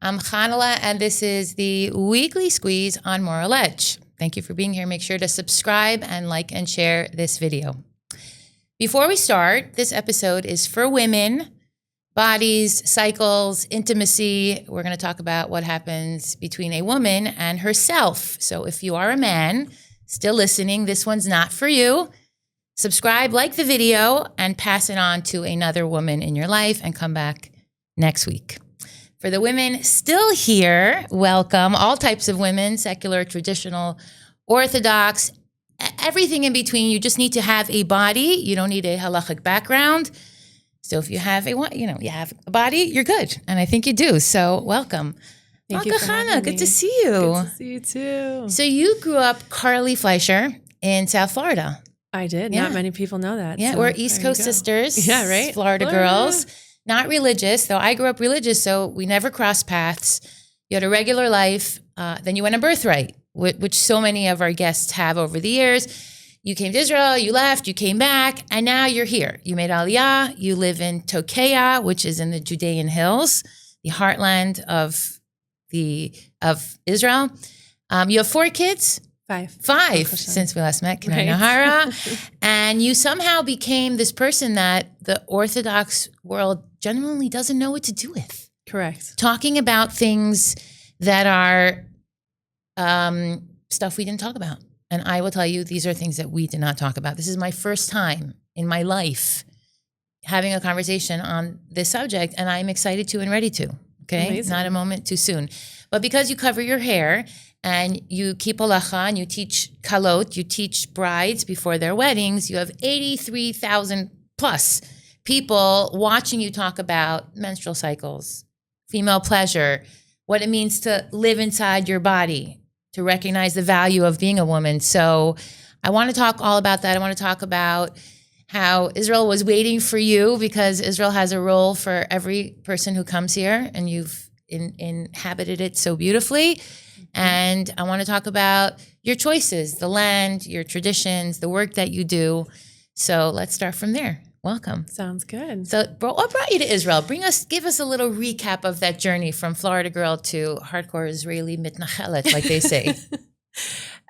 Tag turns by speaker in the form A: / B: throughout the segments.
A: I'm Chanale, and this is the Weekly Squeeze on Moral Edge. Thank you for being here. Make sure to subscribe and like and share this video. Before we start, this episode is for women, bodies, cycles, intimacy. We're going to talk about what happens between a woman and herself. So if you are a man still listening, this one's not for you. Subscribe, like the video, and pass it on to another woman in your life and come back next week. For the women still here, welcome. All types of women, secular, traditional, Orthodox, everything in between. You just need to have a body. You don't need a halachic background. So if you have you have a body, you're good. And I think you do. So welcome.
B: Thank you
A: Malka
B: for
A: Chana,
B: having
A: good
B: me.
A: to see you.
B: Good to see you too.
A: So you grew up Carly Fleischer in South Florida.
B: I did.
A: Yeah.
B: Not many people know that.
A: Yeah,
B: so
A: we're East
B: there you
A: Coast
B: go.
A: sisters.
B: Yeah, right?
A: Florida girls. Not religious, though I grew up religious, so we never crossed paths. You had a regular life. Then you went on birthright, which so many of our guests have over the years. You came to Israel, you left, you came back, and now you're here. You made Aliyah. You live in Tokea, which is in the Judean hills, the heartland of Israel. You have 4 kids. Five since we last met,
B: Right.
A: Nahara. And you somehow became this person that the Orthodox world genuinely doesn't know what to do with.
B: Correct.
A: Talking about things that are stuff we didn't talk about. And I will tell you, these are things that we did not talk about. This is my first time in my life having a conversation on this subject, and I'm excited to and ready to. Okay?
B: Amazing.
A: Not a moment too soon. But because you cover your hair and you keep halacha and you teach kalot, you teach brides before their weddings, you have 83,000 plus people watching you talk about menstrual cycles, female pleasure, what it means to live inside your body, to recognize the value of being a woman. So I want to talk all about that. I want to talk about how Israel was waiting for you, because Israel has a role for every person who comes here, and you've inhabited it so beautifully. And I want to talk about your choices, the land, your traditions, the work that you do. So let's start from there. Welcome.
B: Sounds good.
A: So what brought you to Israel? Give us a little recap of that journey from Florida girl to hardcore Israeli mitnachelet, like they say.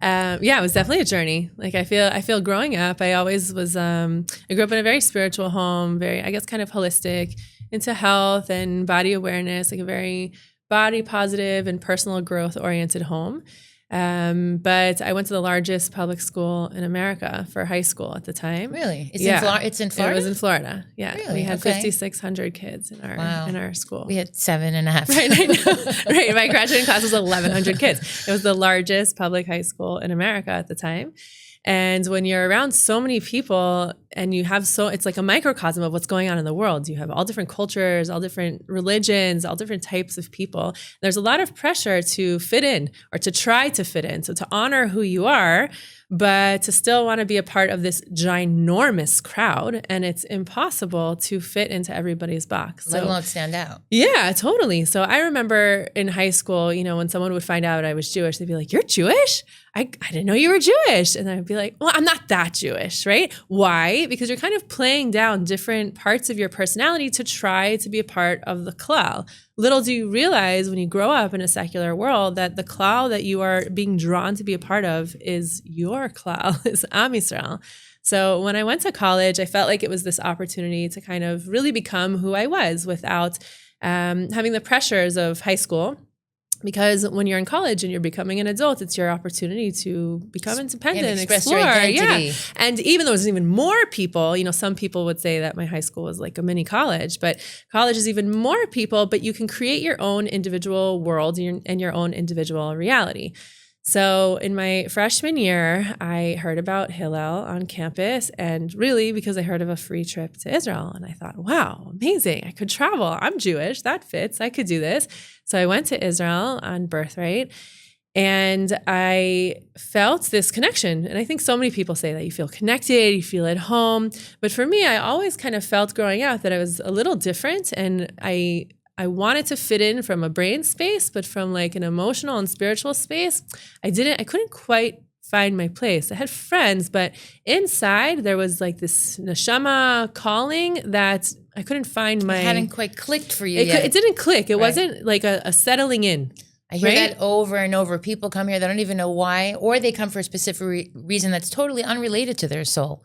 B: Yeah, it was definitely a journey. Like I feel growing up, I always was, I grew up in a very spiritual home, very, I guess, kind of holistic, into health and body awareness, like a very body positive and personal growth oriented home. But I went to the largest public school in America for high school at the time.
A: Really? It's in Florida?
B: It was in Florida. Yeah.
A: Really?
B: We had
A: Okay.
B: 5,600 kids in our school.
A: We had 7.5.
B: Right, I know. Right. My graduating class was 1,100 kids. It was the largest public high school in America at the time. And when you're around so many people and you have it's like a microcosm of what's going on in the world. You have all different cultures, all different religions, all different types of people. There's a lot of pressure to fit in or to try to fit in. So to honor who you are, but to still want to be a part of this ginormous crowd. And it's impossible to fit into everybody's box.
A: Let alone stand out.
B: Yeah, totally. So I remember in high school, when someone would find out I was Jewish, they'd be like, "You're Jewish? I didn't know you were Jewish." And I'd be like, "Well, I'm not that Jewish," right? Why? Because you're kind of playing down different parts of your personality to try to be a part of the klal. Little do you realize when you grow up in a secular world that the klal that you are being drawn to be a part of is your klal, is Am Yisrael. So when I went to college, I felt like it was this opportunity to kind of really become who I was without having the pressures of high school. Because when you're in college and you're becoming an adult, it's your opportunity to become independent and
A: express
B: explore.
A: your identity.
B: Yeah. And even though there's even more people, some people would say that my high school was like a mini college, but college is even more people, but you can create your own individual world and your own individual reality. So in my freshman year, I heard about Hillel on campus, and really because I heard of a free trip to Israel. And I thought, wow, amazing. I could travel. I'm Jewish. That fits. I could do this. So I went to Israel on birthright, and I felt this connection. And I think so many people say that you feel connected, you feel at home. But for me, I always kind of felt growing up that I was a little different, and I wanted to fit in from a brain space, but from like an emotional and spiritual space, I couldn't quite find my place. I had friends, but inside there was like this neshama calling that I couldn't find my...
A: It hadn't quite clicked for you yet.
B: It didn't click. It
A: Right.
B: wasn't like a settling in.
A: I hear
B: right?
A: that over and over. People come here, they don't even know why, or they come for a specific reason that's totally unrelated to their soul.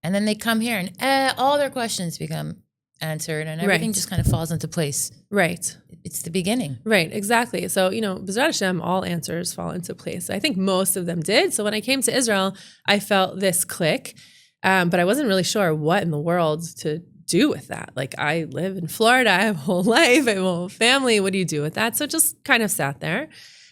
A: And then they come here and all their questions become answered and everything
B: Right.
A: just kind of falls into place.
B: Right.
A: It's the beginning.
B: Right, exactly. So, B'ezrat Hashem, all answers fall into place. I think most of them did. So when I came to Israel, I felt this click, but I wasn't really sure what in the world to do with that. Like, I live in Florida, I have a whole life, I have a whole family. What do you do with that? So just kind of sat there.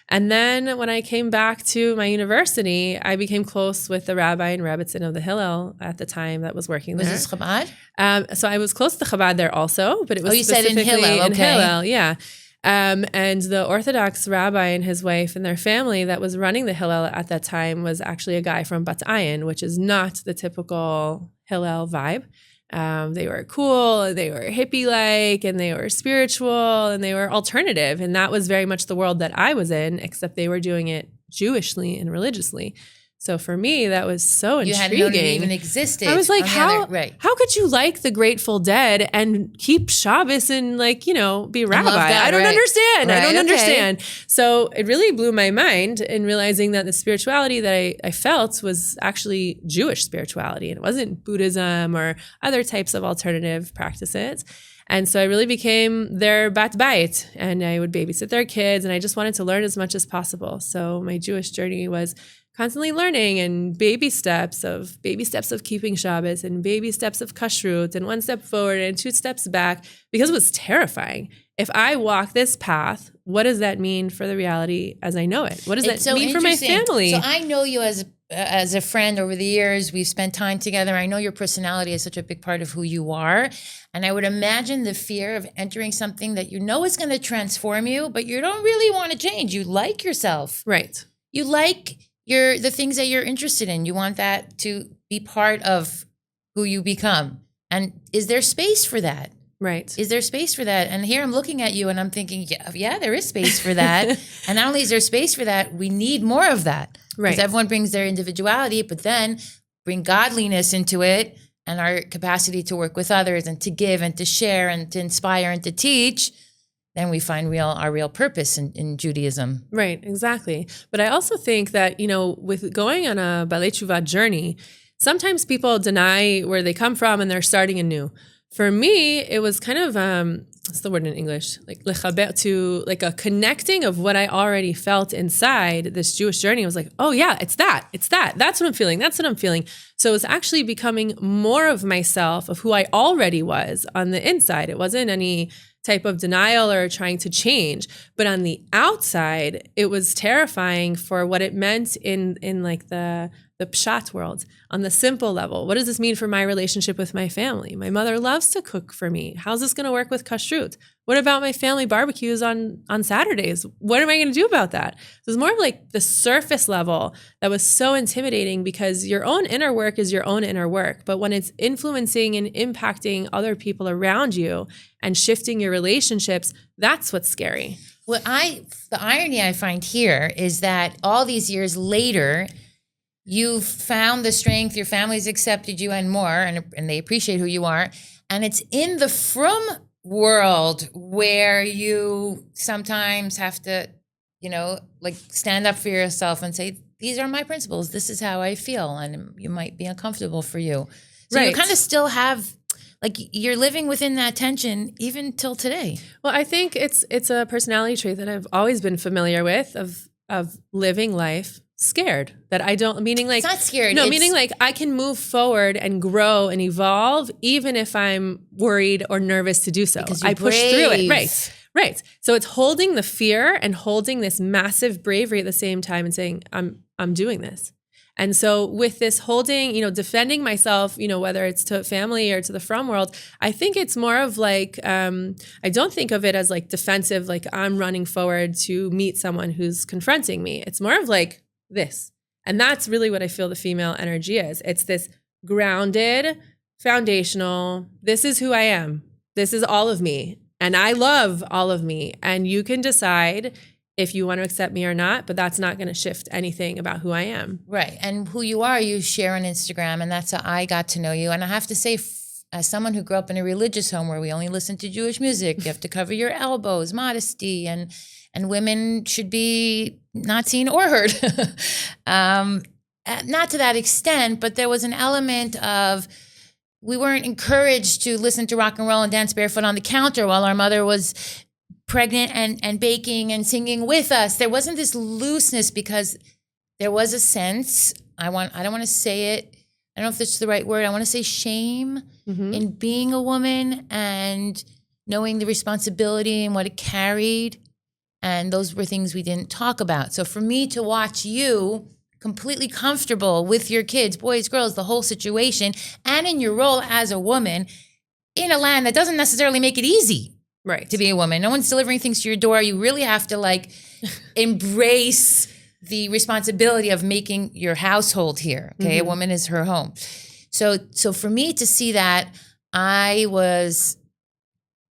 B: And then when I came back to my university, I became close with the rabbi and rebbitzin of the Hillel at the time that was working there.
A: Was this Chabad?
B: So I was close to Chabad there also, but it was
A: you said in
B: specifically
A: Hillel,
B: in
A: okay.
B: Hillel, yeah. And the Orthodox rabbi and his wife and their family that was running the Hillel at that time was actually a guy from Bat Ayin, which is not the typical Hillel vibe. They were cool, they were hippie-like, and they were spiritual, and they were alternative. And that was very much the world that I was in, except they were doing it Jewishly and religiously. So for me, that was so intriguing.
A: You hadn't known it even existed.
B: I was like, how could you like the Grateful Dead and keep Shabbos and be a rabbi? I don't understand. I don't understand. So it really blew my mind in realizing that the spirituality that I felt was actually Jewish spirituality. And it wasn't Buddhism or other types of alternative practices. And so I really became their bat bayit, and I would babysit their kids, and I just wanted to learn as much as possible. So my Jewish journey was constantly learning and baby steps of keeping Shabbos and baby steps of kashrut and 1 step forward and 2 steps back, because it was terrifying. If I walk this path, what does that mean for the reality as I know it? What does that mean for my family?
A: So I know you as a friend over the years. We've spent time together. I know your personality is such a big part of who you are. And I would imagine the fear of entering something that you know is going to transform you, but you don't really want to change. You like yourself.
B: Right.
A: You like the things that you're interested in. You want that to be part of who you become. And is there space for that?
B: Right.
A: Is there space for that? And here I'm looking at you and I'm thinking, yeah, there is space for that. And not only is there space for that, we need more of that.
B: Right.
A: Because everyone brings their individuality, but then bring godliness into it and our capacity to work with others and to give and to share and to inspire and to teach. Then we find our real purpose in Judaism.
B: Right, exactly. But I also think that, with going on a Balei Tshuva journey, sometimes people deny where they come from and they're starting anew. For me, it was kind of, what's the word in English? Like lechaber, to like a connecting of what I already felt inside this Jewish journey. I was like, oh yeah, it's that. That's what I'm feeling. That's what I'm feeling. So it was actually becoming more of myself, of who I already was on the inside. It wasn't any type of denial or trying to change. But on the outside, it was terrifying for what it meant in like the pshat world, on the simple level. What does this mean for my relationship with my family? My mother loves to cook for me. How's this going to work with kashrut? What about my family barbecues on Saturdays? What am I going to do about that? So it's more of like the surface level that was so intimidating, because your own inner work is your own inner work. But when it's influencing and impacting other people around you and shifting your relationships, that's what's scary.
A: The irony I find here is that all these years later, you've found the strength, your family's accepted you and more, and they appreciate who you are. And it's in the frum world where you sometimes have to, stand up for yourself and say, these are my principles. This is how I feel. And you might be uncomfortable for you. So
B: right.
A: You kind of still have, you're living within that tension even till today.
B: Well, I think it's a personality trait that I've always been familiar with, of living life scared, that I don't, meaning like,
A: it's not scared.
B: No, meaning like I can move forward and grow and evolve even if I'm worried or nervous to do so. I push through it. Right. So it's holding the fear and holding this massive bravery at the same time and saying, I'm doing this. And so with this holding, defending myself, whether it's to family or to the frum world, I think it's more of like, I don't think of it as like defensive, like I'm running forward to meet someone who's confronting me. It's more of like this. And that's really what I feel the female energy is. It's this grounded, foundational, this is who I am. This is all of me. And I love all of me. And you can decide if you want to accept me or not, but that's not going to shift anything about who I am.
A: Right. And who you are, you share on Instagram, and that's how I got to know you. And I have to say, as someone who grew up in a religious home where we only listen to Jewish music, you have to cover your elbows, modesty, and women should be not seen or heard. Not to that extent, but there was an element of we weren't encouraged to listen to rock and roll and dance barefoot on the counter while our mother was pregnant and baking and singing with us. There wasn't this looseness because there was a sense, I don't want to say it, I don't know if this is the right word, I want to say shame in being a woman and knowing the responsibility and what it carried. And those were things we didn't talk about. So for me to watch you completely comfortable with your kids, boys, girls, the whole situation, and in your role as a woman in a land that doesn't necessarily make it easy.
B: Right.
A: To be a woman. No one's delivering things to your door. You really have to like embrace the responsibility of making your household here. Okay. A woman is her home. So for me to see that,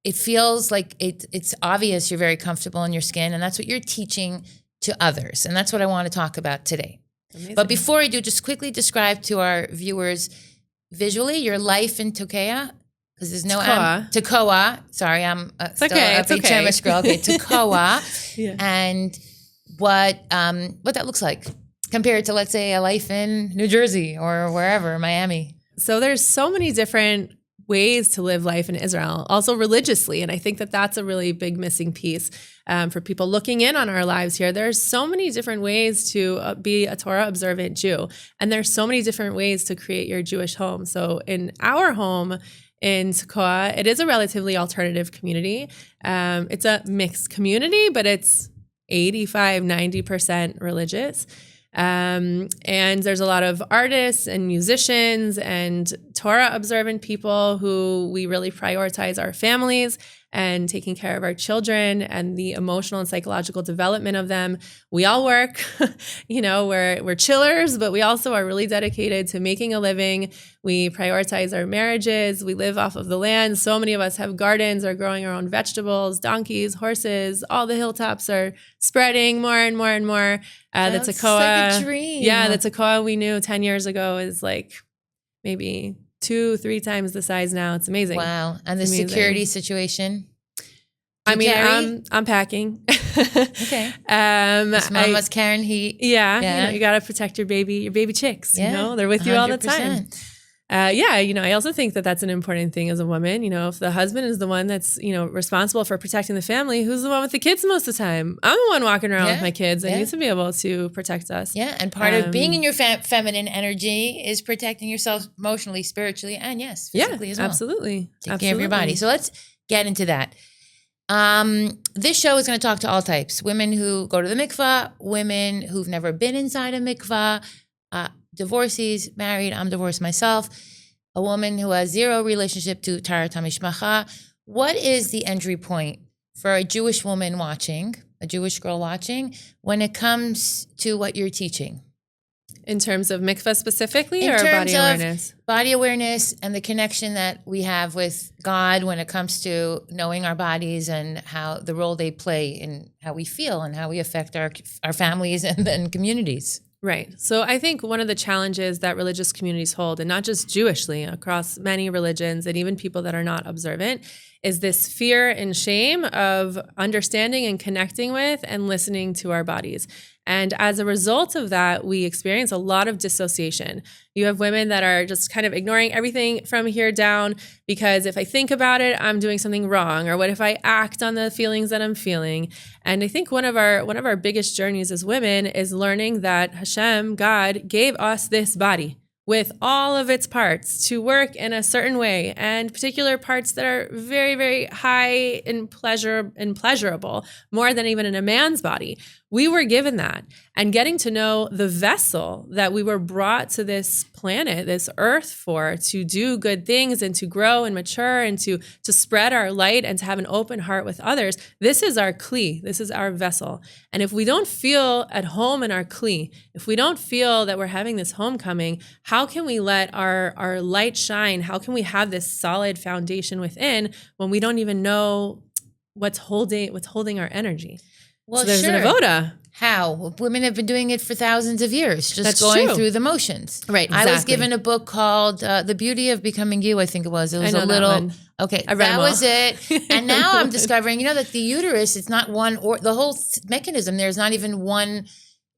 A: it feels like it's obvious you're very comfortable in your skin, and that's what you're teaching to others. And that's what I want to talk about today.
B: Amazing.
A: But before I do, just quickly describe to our viewers visually your life in Tekoa. Because there's no Tekoa. Sorry, I'm still a big Chemish girl. Okay, Tekoa, and what that looks like compared to, let's say, a life in New Jersey or wherever, Miami.
B: So there's so many different ways to live life in Israel, also religiously, and I think that that's a really big missing piece for people looking in on our lives here. There's so many different ways to be a Torah observant Jew, and there's so many different ways to create your Jewish home. So in our home in Tekoa, it is a relatively alternative community. It's a mixed community, but it's 85-90% religious. And there's a lot of artists and musicians and Torah observant people who we really prioritize our families and taking care of our children and the emotional and psychological development of them. We all work, we're chillers, but we also are really dedicated to making a living. We prioritize our marriages. We live off of the land. So many of us have gardens, are growing our own vegetables, donkeys, horses. All the hilltops are spreading more and more and more. The Tekoa,
A: like a dream.
B: Yeah, the Tekoa we knew 10 years ago is like maybe 2-3 times the size now. It's amazing.
A: Wow. And the security situation?
B: I'm packing.
A: Okay. This mama's carrying heat.
B: Yeah. You got to protect your baby chicks.
A: Yeah,
B: they're with you 100%. All the time.
A: 100%.
B: I also think that that's an important thing as a woman. If the husband is the one that's, responsible for protecting the family, who's the one with the kids most of the time? I'm the one walking around with my kids. I need to be able to protect us.
A: Yeah. And part of being in your feminine energy is protecting yourself emotionally, spiritually, and physically as well.
B: Absolutely.
A: Take care of your body. So let's get into that. This show is going to talk to all types. Women who go to the mikvah, women who've never been inside a mikvah, divorcees, married, I'm divorced myself, a woman who has zero relationship to Taharat HaMishpacha. What is the entry point for a Jewish woman watching, a Jewish girl watching, when it comes to what you're teaching?
B: In terms of mikvah specifically, or
A: body
B: awareness?
A: Body awareness and the connection that we have with God when it comes to knowing our bodies and how the role they play in how we feel and how we affect our families and then communities.
B: Right. So I think one of the challenges that religious communities hold, and not just Jewishly, across many religions and even people that are not observant, is this fear and shame of understanding and connecting with and listening to our bodies. And as a result of that, we experience a lot of dissociation. You have women that are just kind of ignoring everything from here down because if I think about it, I'm doing something wrong. Or what if I act on the feelings that I'm feeling? And I think one of our biggest journeys as women is learning that Hashem, God, gave us this body with all of its parts to work in a certain way, and particular parts that are very, very high in pleasure and pleasurable, more than even in a man's body. We were given that. And getting to know the vessel that we were brought to this planet, this earth for, to do good things and to grow and mature and to spread our light and to have an open heart with others, this is our kli, this is our vessel. And if we don't feel at home in our kli, if we don't feel that we're having this homecoming, how can we let our light shine? How can we have this solid foundation within when we don't even know what's holding our energy?
A: Well,
B: so there's
A: sure.
B: an avoda.
A: How? Women have been doing it for thousands of years, just
B: That's
A: going
B: true.
A: through the motions.
B: Right, exactly.
A: I was given a book called The Beauty of Becoming You, I think it was. It was
B: I know
A: a little...
B: that one.
A: Okay,
B: I read
A: that
B: them all.
A: was it. And now I'm discovering, that the uterus, it's not one, or the whole mechanism, there's not even one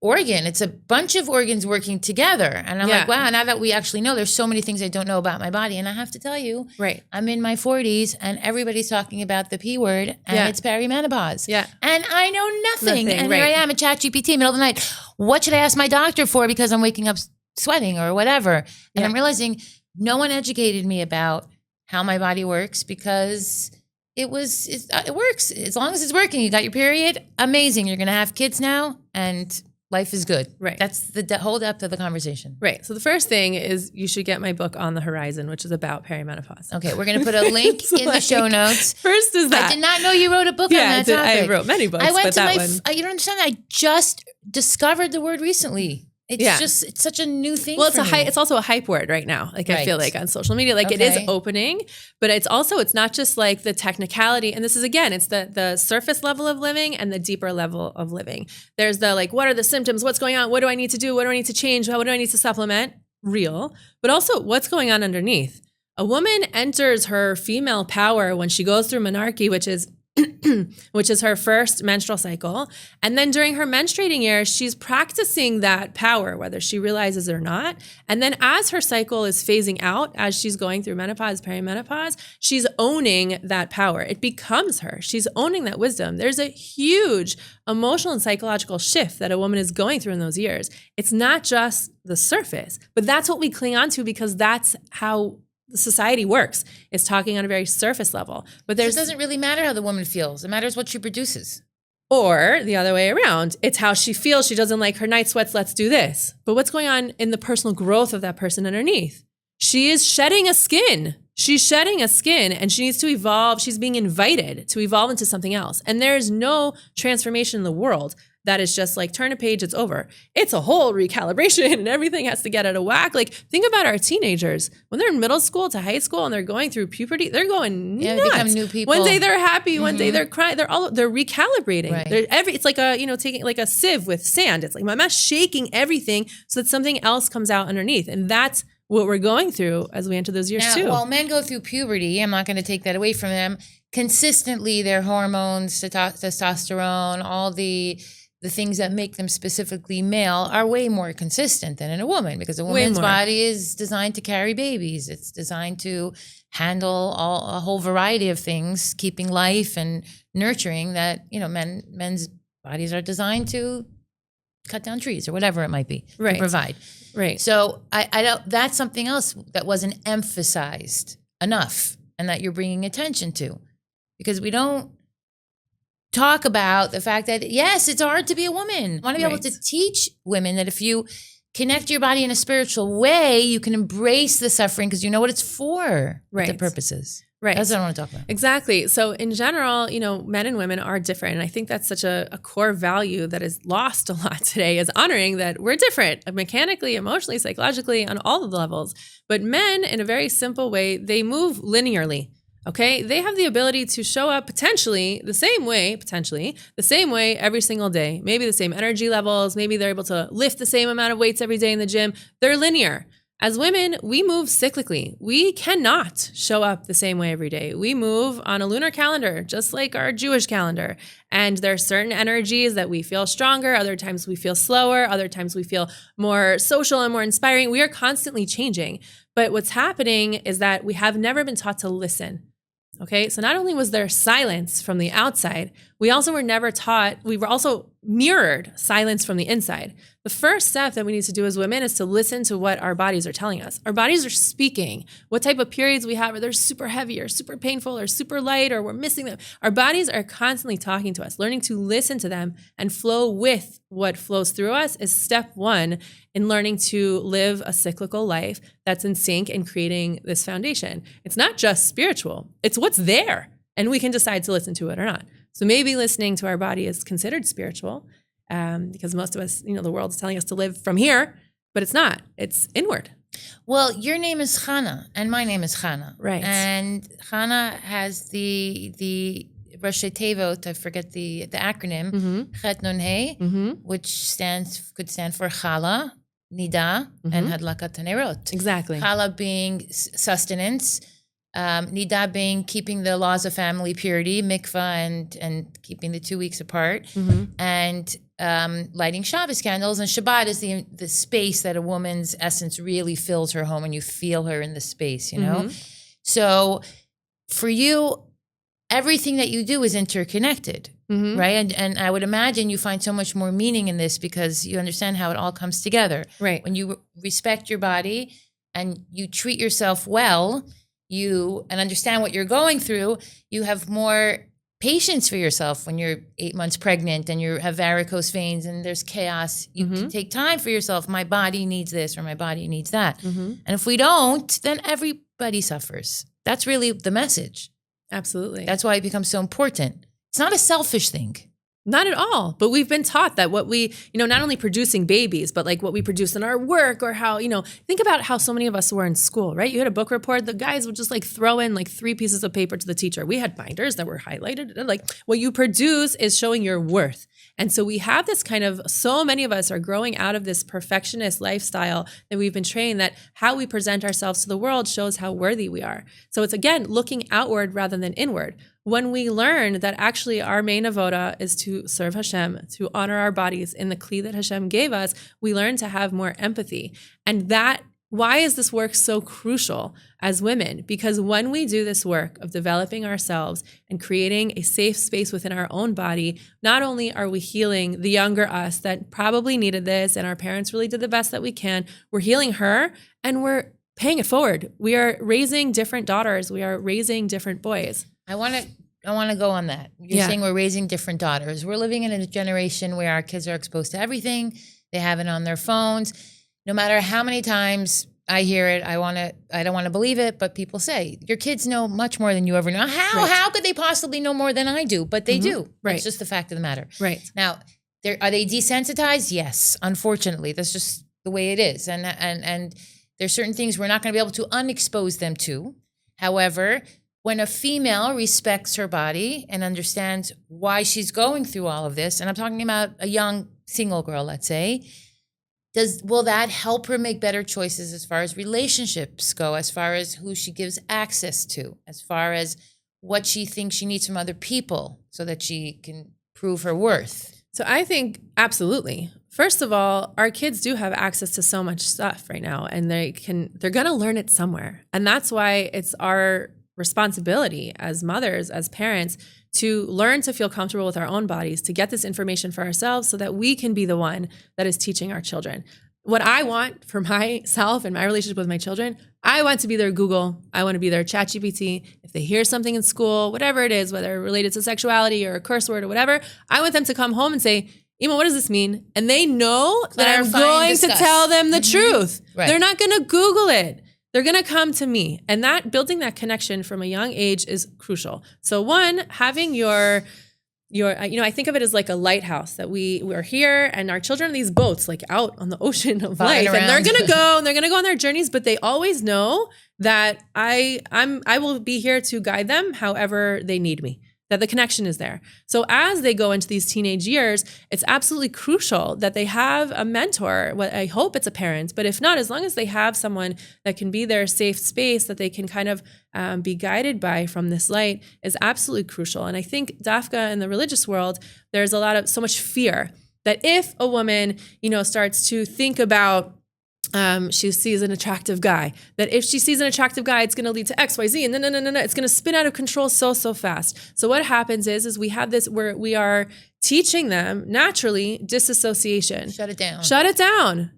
A: organ. It's a bunch of organs working together. And I'm like, wow, now that we actually know, there's so many things I don't know about my body. And I have to tell you, I'm in my 40s and everybody's talking about the P word and it's perimenopause.
B: Yeah.
A: And I know nothing. And here I am at ChatGPT, middle of the night. What should I ask my doctor for because I'm waking up sweating or whatever? And I'm realizing no one educated me about how my body works because it works. As long as it's working, you got your period, amazing. You're going to have kids now and life is good.
B: Right.
A: That's the whole depth of the conversation.
B: Right. So the first thing is you should get my book On the Horizon, which is about perimenopause.
A: Okay. We're going to put a link in the show notes.
B: First is that.
A: I did not know you wrote a book on that topic.
B: I wrote many books,
A: I went
B: but
A: to
B: that
A: my,
B: one.
A: you don't understand. I just discovered the word recently. It's such a new thing.
B: Well,
A: for me.
B: it's also a hype word right now. Like I feel like on social media, like it is opening, but it's not just like the technicality. And this is, again, it's the surface level of living and the deeper level of living. There's the like, what are the symptoms? What's going on? What do I need to do? What do I need to change? What do I need to supplement? Real, but also what's going on underneath. A woman enters her female power when she goes through menarche, which is her first menstrual cycle. And then during her menstruating years, she's practicing that power, whether she realizes it or not. And then as her cycle is phasing out, as she's going through menopause, perimenopause, she's owning that power. It becomes her. She's owning that wisdom. There's a huge emotional and psychological shift that a woman is going through in those years. It's not just the surface, but that's what we cling on to because that's how society works. It's talking on a very surface level. But it
A: doesn't really matter how the woman feels. It matters what she produces.
B: Or the other way around. It's how she feels. She doesn't like her night sweats. Let's do this. But what's going on in the personal growth of that person underneath? She is shedding a skin. She's shedding a skin and she needs to evolve. She's being invited to evolve into something else. And there is no transformation in the world that is just like turn a page, it's over. It's a whole recalibration and everything has to get out of whack. Like think about our teenagers. When they're in middle school to high school and they're going through puberty, they're going nuts.
A: They become new people.
B: One day they're happy, one day they're crying. They're recalibrating.
A: Right.
B: It's like taking like a sieve with sand. It's like mama's shaking everything so that something else comes out underneath. And that's what we're going through as we enter those years too.
A: While men go through puberty, I'm not going to take that away from them. Consistently, their hormones, testosterone, all the things that make them specifically male are way more consistent than in a woman because a woman's body is designed to carry babies. It's designed to handle a whole variety of things, keeping life and nurturing that, men's bodies are designed to cut down trees or whatever it might be to provide.
B: Right.
A: So I don't, that's something else that wasn't emphasized enough and that you're bringing attention to because we don't talk about the fact that, yes, it's hard to be a woman. I want to be able to teach women that if you connect your body in a spiritual way, you can embrace the suffering because you know what it's for, what the purpose is.
B: Right.
A: That's what I want to talk about.
B: Exactly. So in general, men and women are different. And I think that's such a core value that is lost a lot today is honoring that we're different mechanically, emotionally, psychologically, on all of the levels. But men, in a very simple way, they move linearly. Okay, they have the ability to show up potentially the same way every single day. Maybe the same energy levels. Maybe they're able to lift the same amount of weights every day in the gym. They're linear. As women, we move cyclically. We cannot show up the same way every day. We move on a lunar calendar, just like our Jewish calendar. And there are certain energies that we feel stronger. Other times we feel slower. Other times we feel more social and more inspiring. We are constantly changing. But what's happening is that we have never been taught to listen. Okay, so not only was there silence from the outside, we also were also mirrored silence from the inside. The first step that we need to do as women is to listen to what our bodies are telling us. Our bodies are speaking. What type of periods we have, or they're super heavy or super painful or super light or we're missing them. Our bodies are constantly talking to us. Learning to listen to them and flow with what flows through us is step one in learning to live a cyclical life that's in sync and creating this foundation. It's not just spiritual. It's what's there. And we can decide to listen to it or not. So maybe listening to our body is considered spiritual because most of us, the world is telling us to live from here, but it's not. It's inward.
A: Well, your name is Chana and my name is Chana.
B: Right.
A: And Chana has the Rashi Tevot, I forget the acronym, Chet Nun Hey, which could stand for Kallah, Nida, and Hadlakat Hanerot.
B: Exactly.
A: Kallah being sustenance, Nida being keeping the laws of family purity, mikvah, and keeping the 2 weeks apart, and lighting Shabbos candles. And Shabbat is the space that a woman's essence really fills her home, and you feel her in the space, you know? So for you, everything that you do is interconnected, right? And I would imagine you find so much more meaning in this because you understand how it all comes together.
B: Right.
A: When you respect your body and you treat yourself well, and understand what you're going through, you have more patience for yourself when you're 8 months pregnant and you have varicose veins and there's chaos. You can take time for yourself. My body needs this or my body needs that. And if we don't, then everybody suffers. That's really the message.
B: Absolutely.
A: That's why it becomes so important. It's not a selfish thing.
B: Not at all. But we've been taught that what we, not only producing babies, but like what we produce in our work or how, think about how so many of us were in school, right? You had a book report, the guys would just like throw in like 3 pieces of paper to the teacher. We had binders that were highlighted. And like what you produce is showing your worth. And so we have this so many of us are growing out of this perfectionist lifestyle that we've been trained that how we present ourselves to the world shows how worthy we are. So it's again, looking outward rather than inward. When we learn that actually our main avoda is to serve Hashem, to honor our bodies in the kli that Hashem gave us, we learn to have more empathy. And why is this work so crucial as women? Because when we do this work of developing ourselves and creating a safe space within our own body, not only are we healing the younger us that probably needed this and our parents really did the best that we can, we're healing her and we're paying it forward. We are raising different daughters. We are raising different boys.
A: I want to go on that. You're saying we're raising different daughters. We're living in a generation where our kids are exposed to everything. They have it on their phones. No matter how many times I hear it, I don't want to believe it, but people say, your kids know much more than you ever know. How could they possibly know more than I do? But they do. Right. It's just the fact of the matter.
B: Right.
A: Now, are they desensitized? Yes, unfortunately. That's just the way it is. And there's certain things we're not going to be able to unexpose them to. However, when a female respects her body and understands why she's going through all of this, and I'm talking about a young single girl, let's say, will that help her make better choices as far as relationships go, as far as who she gives access to, as far as what she thinks she needs from other people so that she can prove her worth?
B: So I think absolutely. First of all, our kids do have access to so much stuff right now, and they're going to learn it somewhere. And that's why it's our responsibility as mothers, as parents, to learn to feel comfortable with our own bodies, to get this information for ourselves so that we can be the one that is teaching our children. What I want for myself and my relationship with my children, I want to be their Google. I want to be their ChatGPT. If they hear something in school, whatever it is, whether related to sexuality or a curse word or whatever, I want them to come home and say, Ima, what does this mean? And they know that I'm going to tell them the truth. Right. They're not going to Google it. They're going to come to me. And that building that connection from a young age is crucial. So one, having your I think of it as like a lighthouse that we're here and our children are these boats like out on the ocean of life. And they're going to go and they're going to go on their journeys, but they always know that I will be here to guide them however they need me, that the connection is there. So as they go into these teenage years, it's absolutely crucial that they have a mentor. Well, I hope it's a parent, but if not, as long as they have someone that can be their safe space, that they can kind of be guided by from this light is absolutely crucial. And I think Dafka in the religious world, there's so much fear that if a woman, starts to think about she sees an attractive guy, that if she sees an attractive guy, it's going to lead to X, Y, Z, and no, it's going to spin out of control so fast. So what happens is we have this where we are teaching them naturally disassociation.
A: Shut it down.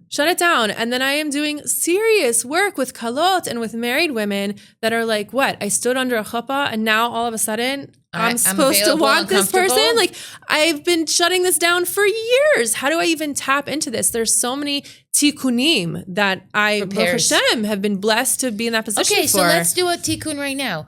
B: And then I am doing serious work with kalot and with married women that are like, what? I stood under a chuppah and now all of a sudden I'm supposed to want this person? Like, I've been shutting this down for years. How do I even tap into this? There's so many tikkunim that Baruch Hashem, have been blessed to be in that position for.
A: Okay, so let's do a tikkun right now.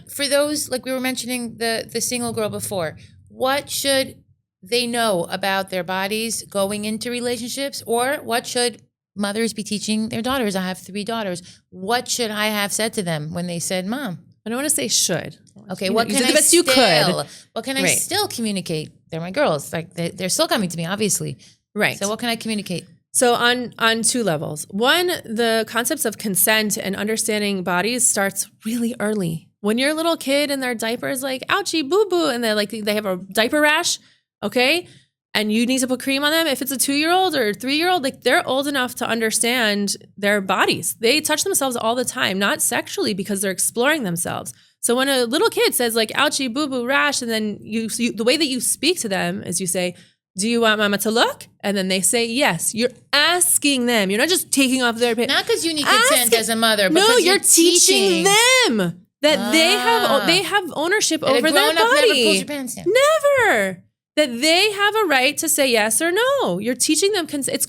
A: For those, like we were mentioning the single girl before, what should they know about their bodies going into relationships? Or what should mothers be teaching their daughters? I have 3 daughters. What should I have said to them when they said, Mom,
B: I don't want to say should.
A: Okay,
B: You
A: what
B: know,
A: can
B: you do the
A: I
B: best you
A: still?
B: could.
A: What can I
B: Right.
A: still communicate? They're my girls. Like they're still coming to me, obviously.
B: Right.
A: So what can I communicate?
B: So on two levels. One, the concepts of consent and understanding bodies starts really early. When your little kid and their diaper is like, ouchie, boo-boo, and they have a diaper rash, okay? And you need to put cream on them. If it's a 2-year-old or 3-year-old, like they're old enough to understand their bodies. They touch themselves all the time, not sexually because they're exploring themselves. So when a little kid says like, ouchie, boo-boo, rash, and then you the way that you speak to them is you say, do you want mama to look? And then they say yes. You're asking them. You're not just taking off their pants.
A: Not because you need consent as a mother, but
B: No,
A: you're
B: teaching them that they have ownership
A: that
B: over
A: a
B: their
A: grown-up never
B: body.
A: pulls your pants down.
B: Never. That they have a right to say yes or no. You're teaching them it's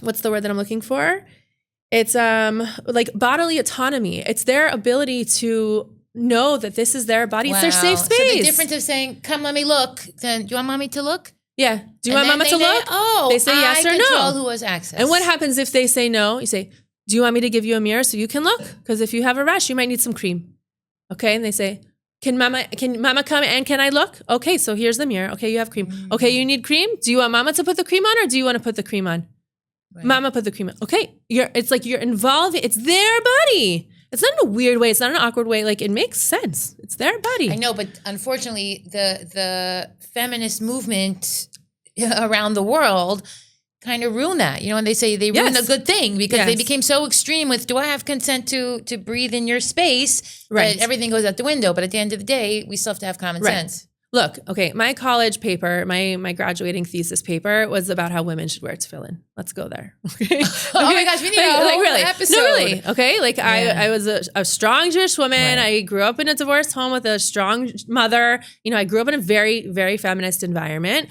B: what's the word that I'm looking for? It's like bodily autonomy. It's their ability to know that this is their body. It's their safe space.
A: So the difference of saying, come, let me look, then do you want mommy to look?
B: Yeah. Do you want mama to look?
A: They
B: say yes or no.
A: control who has access.
B: And what happens if they say no? You say, do you want me to give you a mirror so you can look? Because if you have a rash, you might need some cream. Okay. And they say, can mama come and can I look? Okay, so here's the mirror. Okay, you have cream. Okay, you need cream? Do you want mama to put the cream on or do you want to put the cream on? Right. Mama put the cream on. Okay, it's like you're involved. It's their body. It's not in a weird way. It's not an awkward way. Like it makes sense. It's their body.
A: I know, but unfortunately, the feminist movement around the world kind of ruin that, and they say they ruin a good thing because they became so extreme with, do I have consent to breathe in your space?
B: Right.
A: That everything goes out the window. But at the end of the day, we still have to have common sense.
B: Look, okay, my college paper, my graduating thesis paper was about how women should wear tefillin. Let's go there. Okay.
A: Oh my gosh, we need a whole episode.
B: No, really. Okay, like I was a strong Jewish woman.
A: Right.
B: I grew up in a divorced home with a strong mother. I grew up in a very, very feminist environment.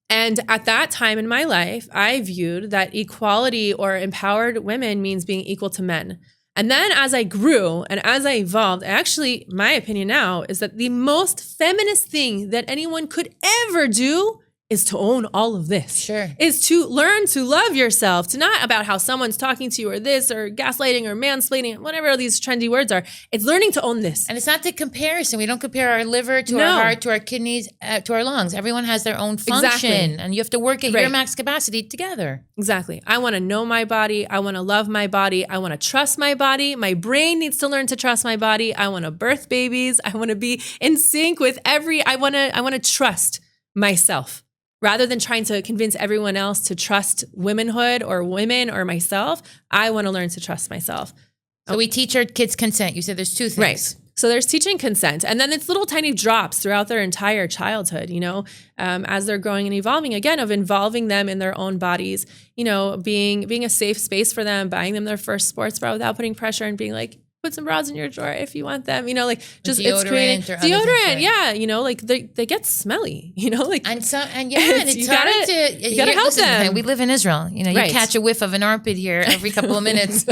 B: And at that time in my life, I viewed that equality or empowered women means being equal to men. And then as I grew and as I evolved, actually, my opinion now is that the most feminist thing that anyone could ever do is to own all of this.
A: Sure.
B: Is to learn to love yourself, to not about how someone's talking to you or this or gaslighting or mansplaining, whatever these trendy words are. It's learning to own this.
A: And it's not the comparison. We don't compare our liver to our heart, to our kidneys, to our lungs. Everyone has their own function.
B: Exactly.
A: And you have to work at your max capacity together.
B: Exactly. I want to know my body. I want to love my body. I want to trust my body. My brain needs to learn to trust my body. I want to birth babies. I want to be in sync with I want to trust myself. Rather than trying to convince everyone else to trust womanhood or women or myself, I want to learn to trust myself.
A: So we teach our kids consent. You said there's two things.
B: Right. So there's teaching consent. And then it's little tiny drops throughout their entire childhood, as they're growing and evolving, again, of involving them in their own bodies, being a safe space for them, buying them their first sports bra without putting pressure and being like, put some bras in your drawer if you want them, just it's creating deodorant. They get smelly,
A: and it's hard to
B: you gotta help them.
A: We live in Israel, you catch a whiff of an armpit here every couple of minutes.